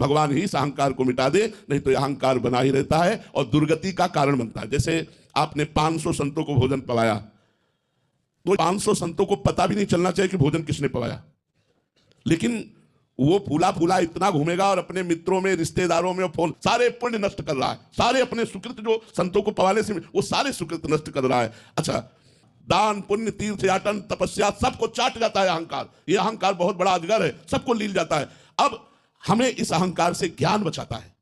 भगवान ही इस अहंकार को मिटा दे, नहीं तो यह अहंकार बना ही रहता है और दुर्गति का कारण बनता है। जैसे आपने 500 संतों को भोजन पवाया, तो 500 संतों को पता भी नहीं चलना चाहिए कि भोजन किसने पवाया, लेकिन वो फूला फूला इतना घूमेगा और अपने मित्रों में, रिश्तेदारों में फोन, सारे पुण्य नष्ट कर रहा है, सारे अपने सुकृत जो संतों को पवाने से वो सारे सुकृत नष्ट कर रहा है। अच्छा, दान पुण्य तीर्थ याटन तपस्या सबको चाट जाता है अहंकार। ये अहंकार बहुत बड़ा अजगर है, सबको लील जाता है। अब हमें इस अहंकार से ज्ञान बचाता है।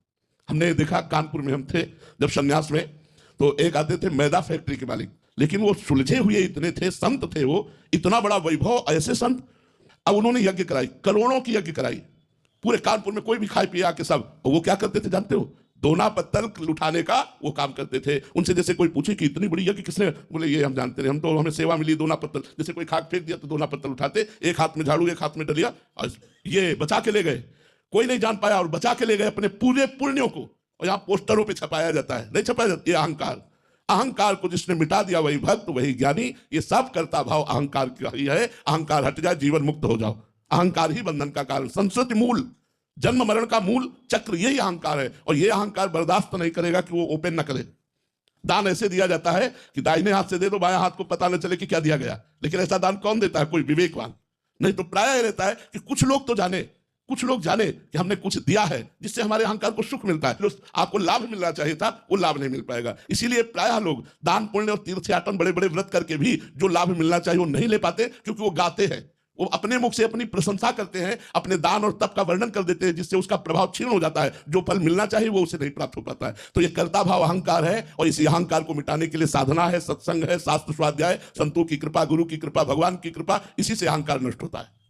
हमने देखा कानपुर में हम थे जब संन्यास में, तो एक आते थे मैदा फैक्ट्री के मालिक, लेकिन वो सुलझे हुए इतने थे, संत थे वो, इतना बड़ा वैभव, ऐसे संत। अब उन्होंने यज्ञ कराई, करोड़ों की यज्ञ कराई, पूरे कानपुर में कोई भी खाए पिए आके सब। वो क्या करते थे जानते हो? दोना पत्तल उठाने का वो काम करते थे। उनसे जैसे कोई पूछे कि इतनी बड़ी यज्ञ किसने, बोले ये हम जानते हैं, हम तो हमें सेवा मिली दोना पत्तल। जैसे कोई खाक फेंक दिया तो दोना पत्तल उठाते, एक हाथ में झाड़ू एक हाथ में डलिया, और ये बचा के ले गए। कोई नहीं जान पाया और बचा के ले गए अपने पूरे पुण्यों को, और यहाँ पोस्टरों पर छपाया जाता है, नहीं छपाया जाता। ये अहंकार, अहंकार को जिसने मिटा दिया वही भक्त, वही ज्ञानी। ये सब करता भाव अहंकार का ही है। अहंकार हट जाए, जीवन मुक्त हो जाओ। अहंकार ही बंधन का कारण, संस्कृति मूल, जन्म मरण का मूल चक्र यही अहंकार है। और ये अहंकार बर्दाश्त नहीं करेगा कि वो ओपन न करे। दान ऐसे दिया जाता है कि दाहिने हाथ से दे दो, बाएं हाथ को पता न चले कि क्या दिया गया। लेकिन ऐसा दान कौन देता है? कोई विवेकवान। नहीं तो प्राय रहता है कि कुछ लोग तो जाने, कुछ लोग जाने कि हमने कुछ दिया है जिससे हमारे अहंकार को सुख मिलता है। जो आपको लाभ मिलना चाहिए था वो लाभ नहीं मिल पाएगा। इसीलिए प्रायः लोग दान पुण्य और तीर्थयाटन, बड़े बड़े व्रत करके भी जो लाभ मिलना चाहिए वो नहीं ले पाते, क्योंकि वो गाते हैं, वो अपने मुख से अपनी प्रशंसा करते हैं, अपने दान और तप का वर्णन कर देते हैं, जिससे उसका प्रभाव क्षीण हो जाता है। जो फल मिलना चाहिए वो उसे नहीं प्राप्त हो पाता है। तो ये कर्ता भाव अहंकार है, और इसी अहंकार को मिटाने के लिए साधना है, सत्संग है, शास्त्र स्वाध्याय, संतों की कृपा, गुरु की कृपा, भगवान की कृपा, इसी से अहंकार नष्ट होता है।